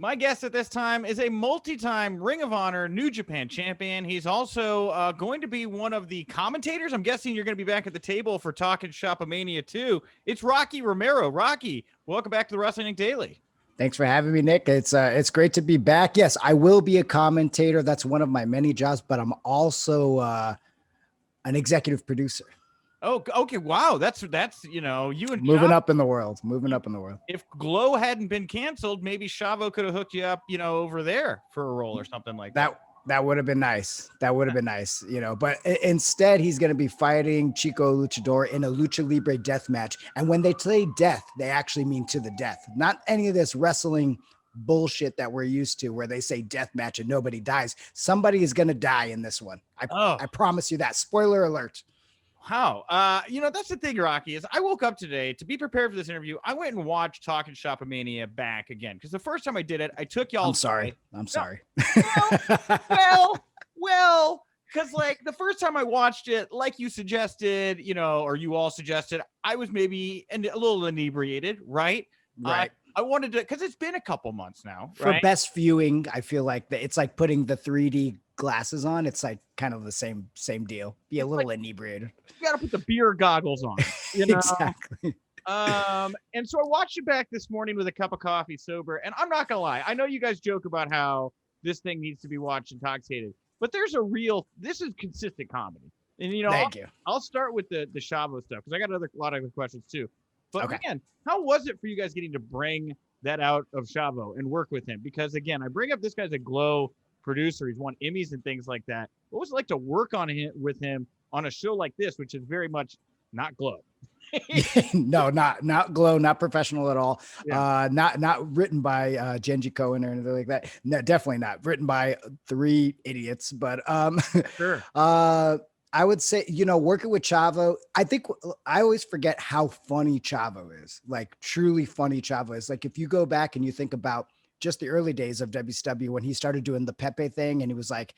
My guest at this time is a multi-time Ring of Honor New Japan champion. He's also going to be one of the commentators. I'm guessing you're going to be back at the table for Talk N Shop A-Mania too. It's Rocky Romero. Rocky, welcome back to the Wrestling Inc. Daily. Thanks for having me, Nick. It's great to be back. Yes, I will be a commentator. That's one of my many jobs, but I'm also an executive producer. Oh, okay. Wow. That's, you know, you and moving Chavo, up in the world, If Glow hadn't been canceled, maybe Chavo could have hooked you up, you know, over there for a role or something like that. That would have been nice. That would have been nice, you know, but instead he's going to be fighting Chico Luchador in a Lucha Libre death match. And when they say death, they actually mean to the death, not any of this wrestling bullshit that we're used to where they say death match and nobody dies. Somebody is going to die in this one. I promise you that. Spoiler alert. How? You know, that's the thing, Rocky, is I woke up today to be prepared for this interview. I went and watched Talk N Shop A-Mania back again because the first time I did it, I took y'all. I'm sorry. Well, because like the first time I watched it, like you suggested, you know, or you all suggested, I was maybe a little inebriated, right? Right. I wanted to, because it's been a couple months now. For best viewing, I feel like it's like putting the 3D glasses on. It's like kind of the same deal. Be a little inebriated. You got to put the beer goggles on. You know? Exactly. And so I watched you back this morning with a cup of coffee sober. And I'm not going to lie. I know you guys joke about how this thing needs to be watched intoxicated, but this is consistent comedy. And, you know, I'll start with the Chavo stuff because I got a lot of questions too. But man, how was it for you guys getting to bring that out of Chavo and work with him? Because again, I bring up this guy's a Glow producer. He's won Emmys and things like that. What was it like to work with him on a show like this, which is very much not Glow? No, not Glow, not professional at all. Yeah. Not written by Genji Cohen or anything like that. No, definitely not written by three idiots. But Sure. I would say, you know, working with Chavo, I think I always forget how funny Chavo is, like truly funny Chavo is. Like if you go back and you think about just the early days of WCW when he started doing the Pepe thing and he was like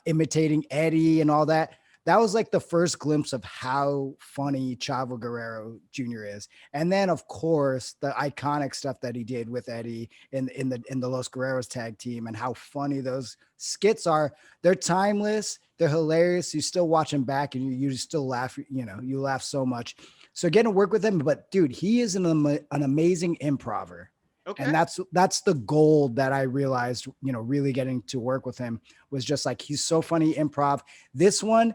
imitating Eddie and all that. That was like the first glimpse of how funny Chavo Guerrero Jr. is. And then of course the iconic stuff that he did with Eddie in the Los Guerreros tag team and how funny those skits are. They're timeless. They're hilarious. You still watch them back and you still laugh, you know, you laugh so much. So getting to work with him, but dude, he is an amazing improver. Okay. And that's the goal that I realized, you know, really getting to work with him was just like, he's so funny improv. This one,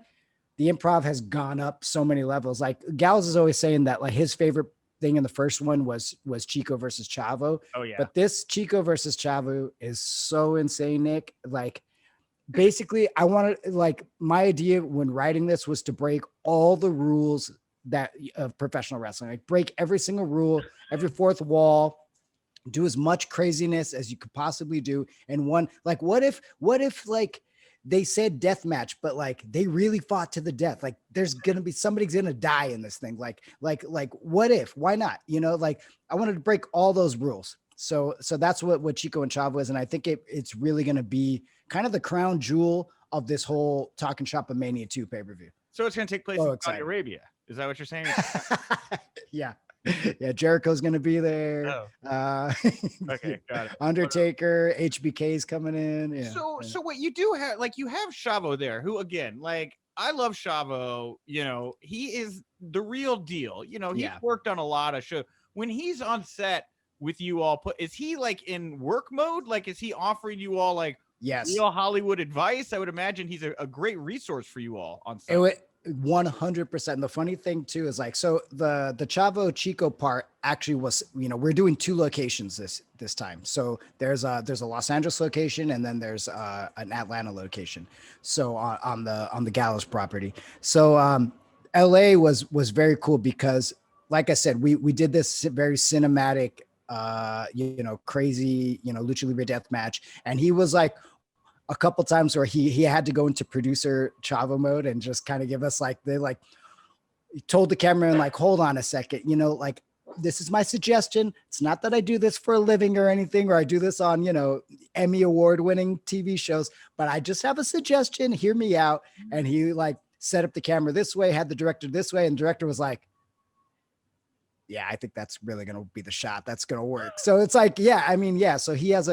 the improv has gone up so many levels. Like Gals is always saying that like his favorite thing in the first one was Chico versus Chavo. Oh yeah. But this Chico versus Chavo is so insane, Nick. Like basically I wanted, like my idea when writing this was to break all the rules of professional wrestling, like break every single rule, every fourth wall, do as much craziness as you could possibly do. And one, like, what if like they said death match, but like they really fought to the death? Like there's going to be, somebody's going to die in this thing. Like what if, why not? You know, like I wanted to break all those rules. So that's what Chico and Chavo is. And I think it's really going to be kind of the crown jewel of this whole Talk N Shop A-Mania 2 pay-per-view. So it's going to take place in Saudi Arabia. Is that what you're saying? Yeah. Yeah, Jericho's gonna be there. Oh. Okay, got it. Undertaker, HBK's coming in. Yeah. So what you do have, like, you have Chavo there, who again, like, I love Chavo. You know, he is the real deal. You know, he's worked on a lot of shows. When he's on set with you all, is he like in work mode? Like, is he offering you all like real Hollywood advice? I would imagine he's a great resource for you all on set. 100%. The funny thing too is like, so the Chavo Chico part actually was, you know, we're doing two locations this time. So there's a Los Angeles location and then there's an Atlanta location. So on the Gallows property. So LA was very cool because like I said, we did this very cinematic you know, crazy, you know, Lucha Libre death match. And he was like, a couple times where he had to go into producer Chavo mode and just kind of give us like, he told the cameraman like, hold on a second, you know, like this is my suggestion. It's not that I do this for a living or anything, or I do this on, you know, Emmy award winning TV shows, but I just have a suggestion. Hear me out. And he like set up the camera this way, had the director this way. And the director was like, yeah, I think that's really going to be the shot that's going to work. So it's like, yeah, I mean, yeah. So he has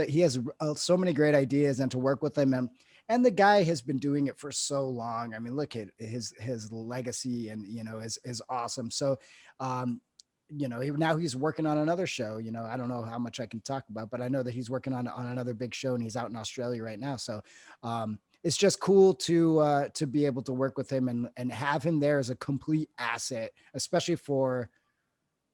so many great ideas, and to work with him, and the guy has been doing it for so long. I mean, look at his legacy, and is awesome. So, now he's working on another show. I don't know how much I can talk about, but I know that he's working on another big show, and he's out in Australia right now. So, it's just cool to be able to work with him and have him there as a complete asset, especially for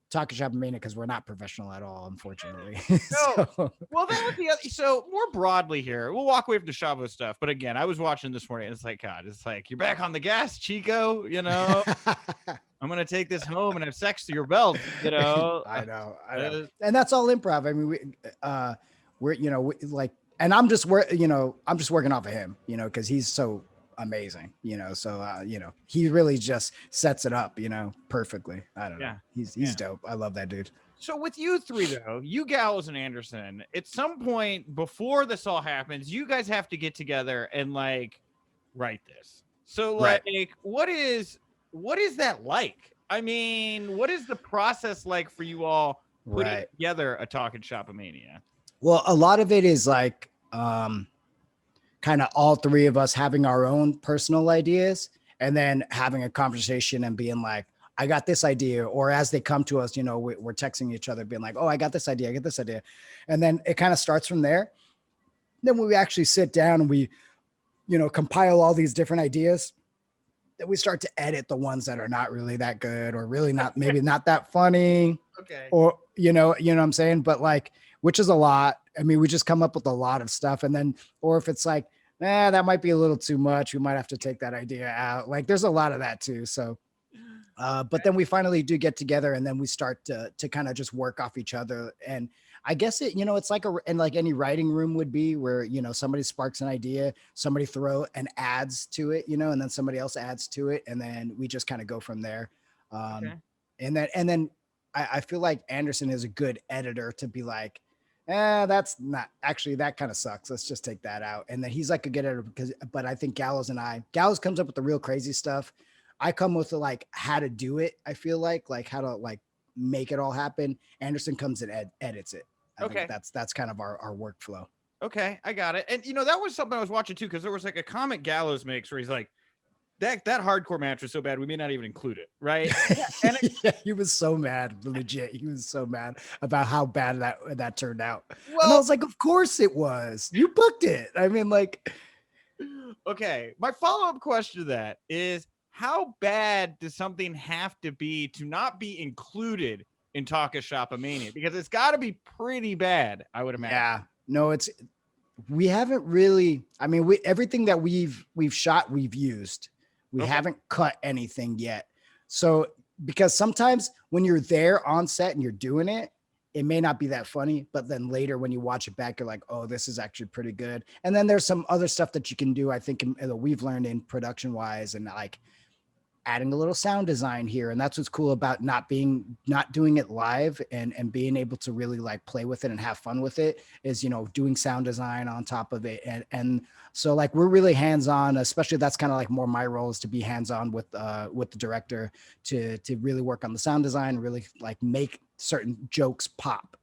Talk N Shop A-Mania, because we're not professional at all, unfortunately. No. So, Well, that was the other. So more broadly here, we'll walk away from the Chavo stuff. But again, I was watching this morning. And it's like, God, it's like, you're back on the gas, Chico. I'm going to take this home and have sex to your belt. I know. And that's all improv. I mean, and I'm just working off of him, because he's so amazing, so he really just sets it up, perfectly. I don't know. He's dope. I love that dude. So with you three, though, you Gallows and Anderson, at some point before this all happens, you guys have to get together and like write this. So like, what is that like? I mean, what is the process like for you all putting together a Talk N Shop A-Mania? Well, a lot of it is like kind of all three of us having our own personal ideas, and then having a conversation and being like, I got this idea. Or as they come to us, we're texting each other being like, oh, I got this idea. And then it kind of starts from there. Then when we actually sit down and we, compile all these different ideas, then we start to edit the ones that are not really that good, or really not, maybe not that funny. Okay. Or, you know what I'm saying? But like, which is a lot. I mean, we just come up with a lot of stuff. And then, or if it's like, that might be a little too much, we might have to take that idea out. Like, there's a lot of that too. So, but then we finally do get together, and then we start to kind of just work off each other. And I guess it's like like any writing room would be, where, somebody sparks an idea, somebody throw and adds to it, and then somebody else adds to it. And then we just kind of go from there. And then I feel like Anderson is a good editor to be like, that's not actually, that kind of sucks. Let's just take that out. And then he's like a good editor but I think Gallows comes up with the real crazy stuff. I come with like how to do it. I feel like how to like make it all happen. Anderson comes and edits it. I think that's kind of our workflow. Okay, I got it. And that was something I was watching too, because there was like a comment Gallows makes where he's like, that hardcore match was so bad we may not even include it, right? And he was so mad, legit. He was so mad about how bad that turned out. Well, and I was like, of course it was. You booked it. I mean, like, okay. My follow-up question to that is, how bad does something have to be to not be included in Talk N Shop A-Mania? Because it's got to be pretty bad, I would imagine. Yeah. No, we haven't really. I mean, everything that we've shot, we've used. We haven't cut anything yet. So, because sometimes when you're there on set and you're doing it, it may not be that funny, but then later when you watch it back, you're like, oh, this is actually pretty good. And then there's some other stuff that you can do, I think, that we've learned in production wise, and like adding a little sound design here. And that's what's cool about not doing it live and being able to really like play with it and have fun with it, is, doing sound design on top of it. And so like, we're really hands-on, especially that's kind of like more my role, is to be hands-on with the director to really work on the sound design, really like make certain jokes pop,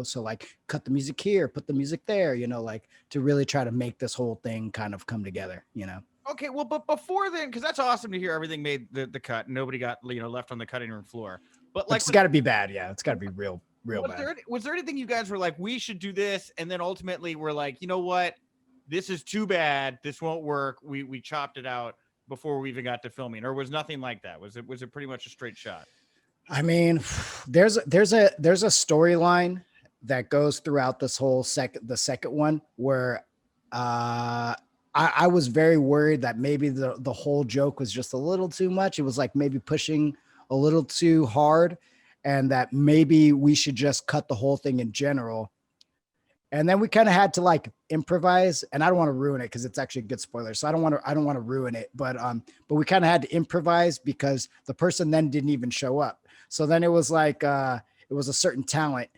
so like cut the music here, put the music there, like to really try to make this whole thing kind of come together, Okay, well, but before then, because that's awesome to hear everything made the cut and nobody got left on the cutting room floor. But like, it's got to be bad. Yeah, it's got to be real bad. Was there anything you guys were like, we should do this, and then ultimately we're like, you know what, this is too bad, this won't work. We chopped it out before we even got to filming, or was nothing like that? Was it pretty much a straight shot? I mean, there's a storyline that goes throughout this whole the second one where I was very worried that maybe the whole joke was just a little too much. It was like maybe pushing a little too hard, and that maybe we should just cut the whole thing in general. And then we kind of had to like improvise, and I don't want to ruin it because it's actually a good spoiler. So I don't want to ruin it, but we kind of had to improvise because the person then didn't even show up. So then it was like, it was a certain talent,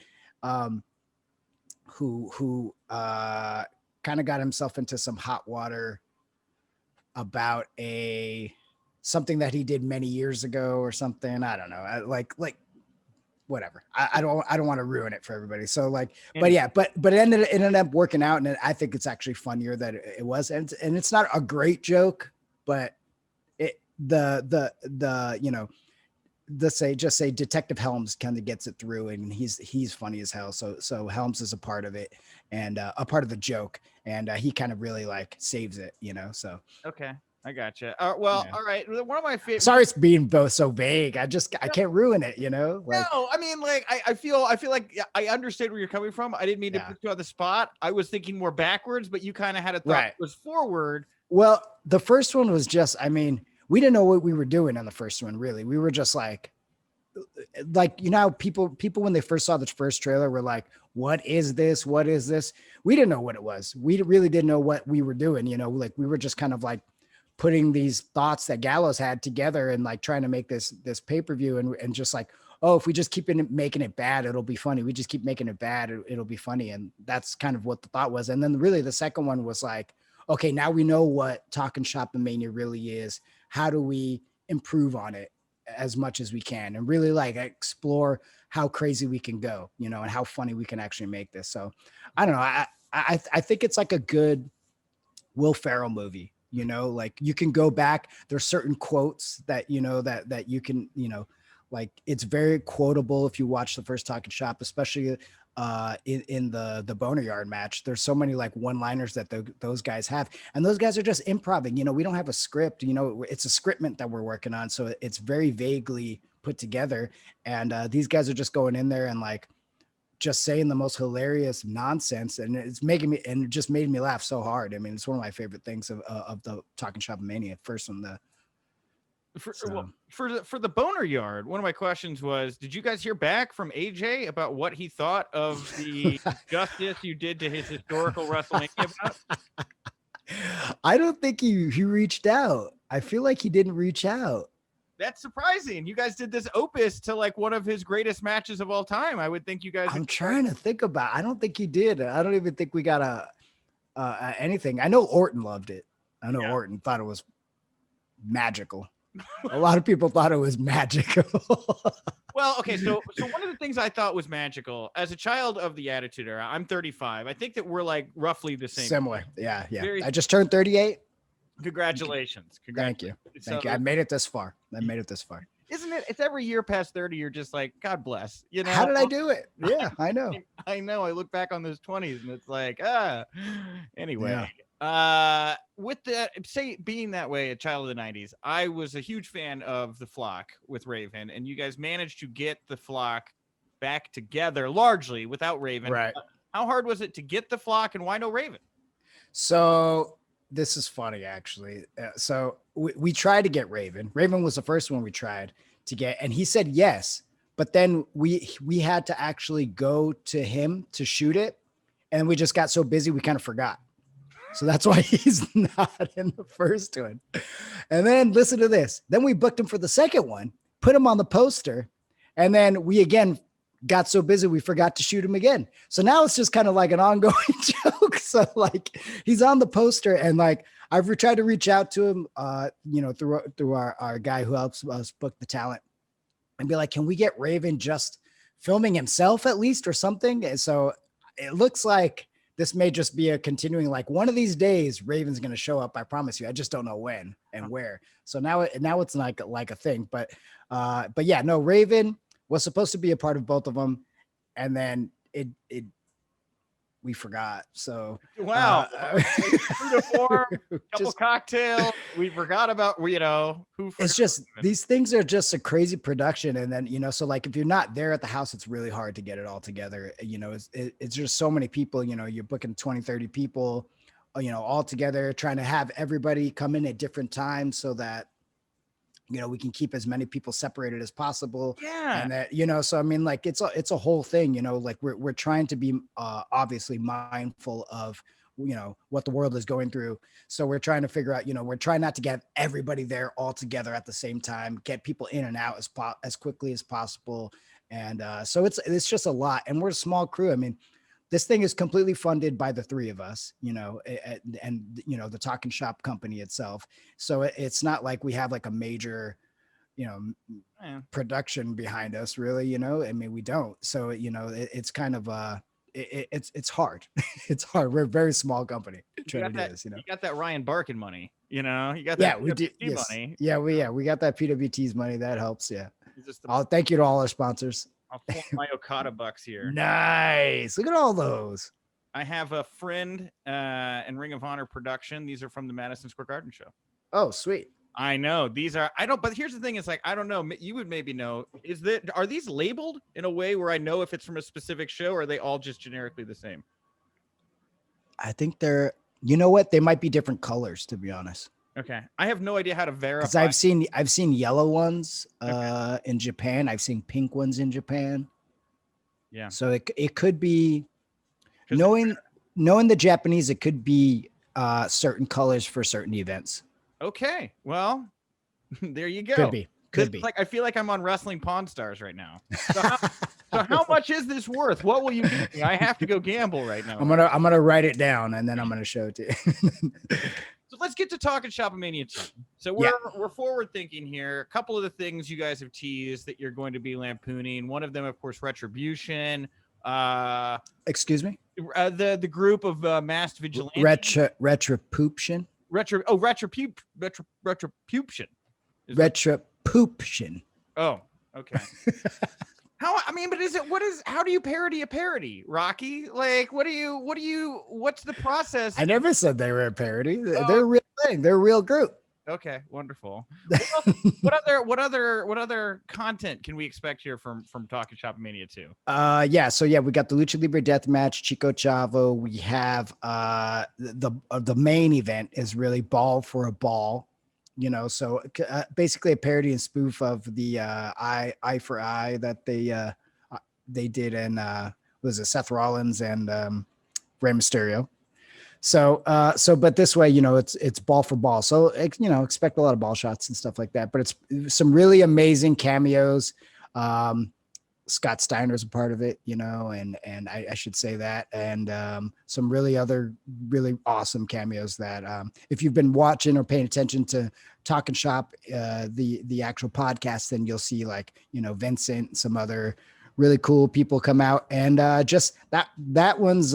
who kind of got himself into some hot water about something that he did many years ago or something. I don't know. Like whatever. I don't want to ruin it for everybody. So like, And but yeah, but it ended up working out, and I think it's actually funnier that it was, and it's not a great joke, but it the just say Detective Helms kind of gets it through, and he's funny as hell. So Helms is a part of it, and a part of the joke, and he kind of really like saves it, So okay, I gotcha. Well, yeah. all right. One of my favorite. Sorry, it's being both so vague. I can't ruin it, Like, No, I mean, like, I feel like I understand where you're coming from. I didn't mean to yeah, put you on the spot. I was thinking more backwards, but you kind of had a thought right. that was forward. Well, the first one was just, I mean, we didn't know what we were doing on the first one, really. We were just like, people when they first saw the first trailer were like, what is this? What is this? We didn't know what it was. We really didn't know what we were doing, like we were just kind of like putting these thoughts that Gallows had together and like trying to make this pay-per-view and just like, oh, if we just keep making it bad, it'll be funny. We just keep making it bad, it'll be funny. And that's kind of what the thought was. And then really the second one was like, okay, now we know what Talk N Shop A-Mania really is. How do we improve on it as much as we can and really like explore how crazy we can go, and how funny we can actually make this. So I don't know. I think it's like a good Will Ferrell movie, like you can go back. There's certain quotes that, that you can, like it's very quotable if you watch the first Talk N Shop, especially in the Boneyard match. There's so many like one-liners that those guys have, and those guys are just improvising. We don't have a script. It's a scriptment that we're working on, so it's very vaguely put together. And these guys are just going in there and like just saying the most hilarious nonsense, and it just made me laugh so hard. I mean, it's one of my favorite things of the Talk N Shop A-Mania. First one, For the Boner Yard, one of my questions was, did you guys hear back from AJ about what he thought of the justice you did to his historical WrestleMania bout? I don't think he reached out. I feel like he didn't reach out. That's surprising. You guys did this opus to like one of his greatest matches of all time. I would think you guys. I'm trying to think about. I don't think he did. I don't even think we got anything. I know Orton loved it. I know Orton thought it was magical. A lot of people thought it was magical. Well, okay, so one of the things I thought was magical as a child of the Attitude Era, I'm 35. I think that we're like roughly the same. Similar. Yeah. I just turned 38. Congratulations. Thank you. I made it this far. Isn't it? It's every year past 30, you're just like, God bless. How did I do it? Yeah, I know. I know. I look back on those 20s and it's like, anyway. Yeah. With that, say being that way, a child of the 90s, I was a huge fan of the Flock with Raven, and you guys managed to get the Flock back together largely without Raven. Right. How hard was it to get the Flock, and why no Raven? So this is funny, actually. So we tried to get Raven. Raven was the first one we tried to get, and he said yes. But then we had to actually go to him to shoot it, and we just got so busy we kind of forgot. So that's why he's not in the first one. And then listen to this. Then we booked him for the second one, put him on the poster, and then we again got so busy we forgot to shoot him again. So now it's just kind of like an ongoing joke. So like he's on the poster, and like I've tried to reach out to him, through our guy who helps us book the talent, and be like, can we get Raven just filming himself at least or something? And so it looks like this may just be a continuing, like one of these days, Raven's going to show up. I promise you. I just don't know when and where. So now it's like a thing, but yeah, no, Raven was supposed to be a part of both of them. And then we forgot. So wow, couple cocktails. We forgot about who. It's just these things are just a crazy production, and then so like if you're not there at the house, it's really hard to get it all together. It's just so many people. You're booking 20, 30 people, all together, trying to have everybody come in at different times so that we can keep as many people separated as possible. Yeah. And that, so I mean, like it's a whole thing, like we're trying to be obviously mindful of, what the world is going through. So we're trying to figure out, we're trying not to get everybody there all together at the same time, get people in and out as quickly as possible. And so it's just a lot. And we're a small crew. I mean, this thing is completely funded by the three of us, and the Talk N Shop company itself. So it's not like we have like a major, you know, Yeah. production behind us, really. You know, I mean, we don't. So it's kind of it's hard. It's hard. We're a very small company. You got that. Is, you know. You got that Ryan Barkin money. You know, you got Yeah, that we do. PWT Yes. money. We got that PWT's money. That helps. Yeah. It's just Thank you to all our sponsors. I'll pull my Okada bucks here. Nice. Look at all those. I have a friend and Ring of Honor production. These are from the Madison Square Garden show. Oh, sweet. I know these are. I don't. But here's the thing: it's like I don't know. You would maybe know. Are these labeled in a way where I know if it's from a specific show, or are they all just generically the same? I think they're. You know what? They might be different colors, to be honest. Okay, I have no idea how to verify. Because I've seen yellow ones in Japan. I've seen pink ones in Japan. Yeah. So it could be knowing the Japanese. It could be certain colors for certain events. Okay, well, there you go. Could be. Like I feel like I'm on Wrestling Pawn Stars right now. So how much is this worth? What will you give me? I have to go gamble right now. I'm gonna write it down and then I'm gonna show it to you. So let's get to Talk N Shop A-Mania 2. So we're forward thinking here. A couple of the things you guys have teased that you're going to be lampooning. One of them, of course, Retribution. Excuse me. The group of masked vigilantes. Retribution. Retribution. Retribution. Oh, okay. How do you parody a parody, Rocky? Like, what's the process? I never said they were a parody. They're a real thing. They're a real group. Okay, wonderful. What other content can we expect here from Talk N Shop A-Mania 2? So we got the Lucha Libre Death Match, Chico Chavo. We have the main event is really Ball for a Ball, you know, so basically a parody and spoof of the Eye for Eye that they did in was it Seth Rollins and Rey Mysterio. So but this way, you know, it's ball for ball. So, you know, expect a lot of ball shots and stuff like that, but it's some really amazing cameos. Scott Steiner's a part of it, you know, and I should say that, and some really awesome cameos that if you've been watching or paying attention to Talk N Shop, the actual podcast, then you'll see, like, you know, Vincent, some other really cool people come out, and just that one's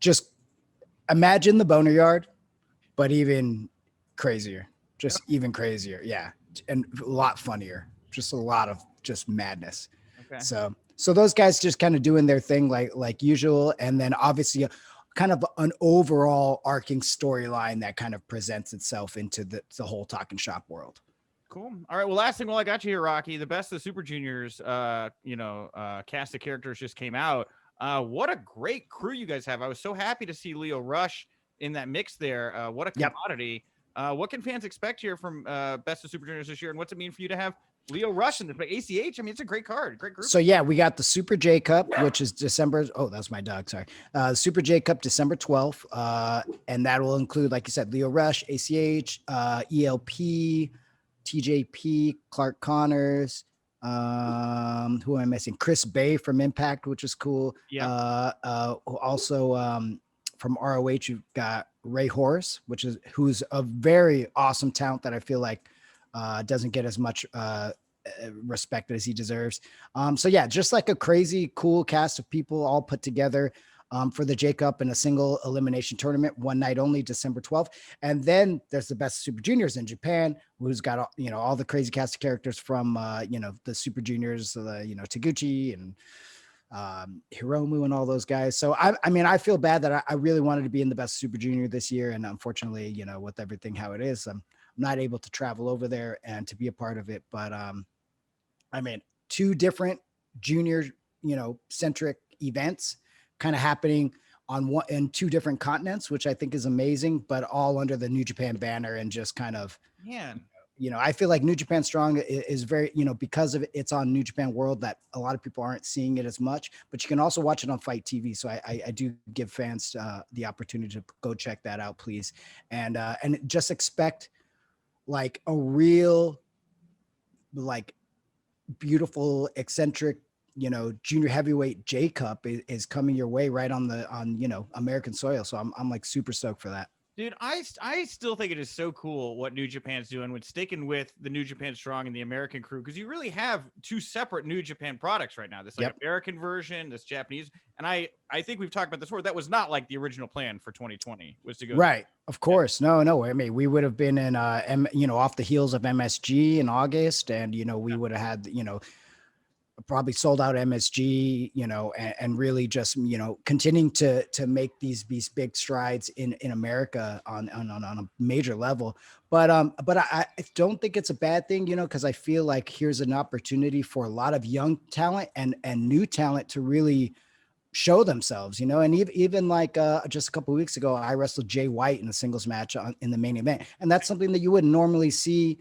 just imagine the Boner Yard, but even crazier, even crazier. Yeah. And a lot funnier, just a lot of just madness. Okay. So those guys just kind of doing their thing like usual. And then obviously kind of an overall arcing storyline that kind of presents itself into the whole Talk N Shop world. Cool. All right. Well, last thing while I got you here, Rocky, the Best of the Super Juniors, cast of characters just came out. What a great crew you guys have. I was so happy to see Leo Rush in that mix there. What a commodity. What can fans expect here from Best of Super Juniors this year? And what's it mean for you to have Leo Rush in this? But ACH, I mean, it's a great card, great group. So we got the Super J Cup, which is December. Oh, that's my dog. Sorry. Super J Cup, December 12th. And that will include, like you said, Leo Rush, ACH, ELP, TJP, Clark Connors. Who am I missing? Chris Bay from Impact, which is cool. Yeah. Also, from ROH, you've got Ray Horace, who's a very awesome talent that I feel like doesn't get as much respect as he deserves. Just like a crazy cool cast of people all put together for the J Cup in a single elimination tournament, one night only, December 12th. And then there's the Best Super Juniors in Japan, who's got all the crazy cast of characters from the Super Juniors, Taguchi and Hiromu and all those guys. So I feel bad that I really wanted to be in the Best Super Junior this year, and unfortunately, with everything how it is, I'm not able to travel over there and to be a part of it. But two different junior centric events kind of happening in two different continents, which I think is amazing, but all under the New Japan banner, and just kind of, I feel like New Japan Strong is very, because of it's on New Japan World, that a lot of people aren't seeing it as much, but you can also watch it on Fight TV. So I do give fans the opportunity to go check that out, please. And just expect like a real, like, beautiful, eccentric, junior heavyweight J Cup is coming your way right on American soil. So I'm like super stoked for that. Dude, I still think it is so cool what New Japan's doing with sticking with the New Japan Strong and the American crew, because you really have two separate New Japan products right now. This like American version, this Japanese, and I think we've talked about this before. That was not like the original plan for 2020 was to go right. Of course, no. I mean, we would have been in off the heels of MSG in August, and we would have had probably sold out MSG, and really just, continuing to make these big strides in America on a major level. But I don't think it's a bad thing, because I feel like here's an opportunity for a lot of young talent and new talent to really show themselves, and even like just a couple of weeks ago, I wrestled Jay White in a singles match in the main event. And that's something that you wouldn't normally see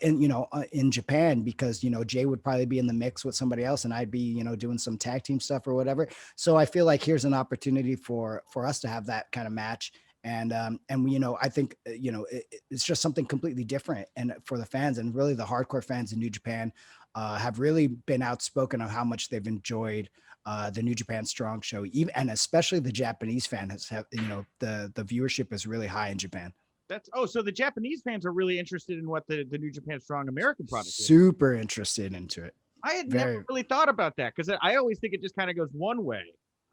in Japan, because, Jay would probably be in the mix with somebody else and I'd be, doing some tag team stuff or whatever. So I feel like here's an opportunity for us to have that kind of match. And I think, it's just something completely different. And for the fans, and really the hardcore fans in New Japan have really been outspoken of how much they've enjoyed the New Japan Strong show, even, and especially the Japanese fan the viewership is really high in Japan. So the Japanese fans are really interested in what the New Japan Strong American product is. Super interested into it. I had never really thought about that, because I always think it just kind of goes one way.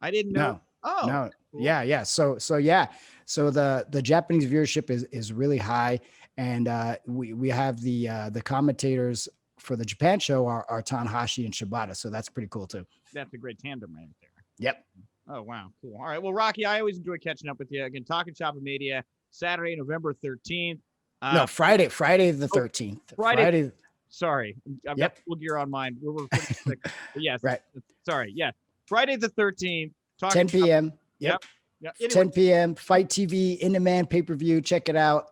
I didn't know. No. Cool. Yeah. So the Japanese viewership is really high, and we have the commentators for the Japan show are Tanahashi and Shibata, so that's pretty cool too. That's a great tandem right there. Yep. Oh wow, cool. All right, well, Rocky, I always enjoy catching up with you again. Talk N Shop A-Mania, Saturday, November 13th. No, Friday the 13th. Friday. Sorry, I've got full gear on mine. We're recording but yes. Right. Sorry. Yes. Friday the 13th. 10 p.m. Yep. Anyway. 10 p.m. Fight TV in demand pay-per-view. Check it out.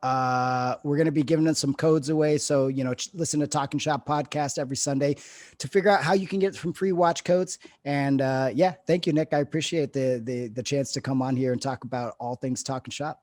We're going to be giving some codes away. So, listen to Talk N Shop podcast every Sunday to figure out how you can get some free watch codes. And thank you, Nick. I appreciate the chance to come on here and talk about all things Talk N Shop.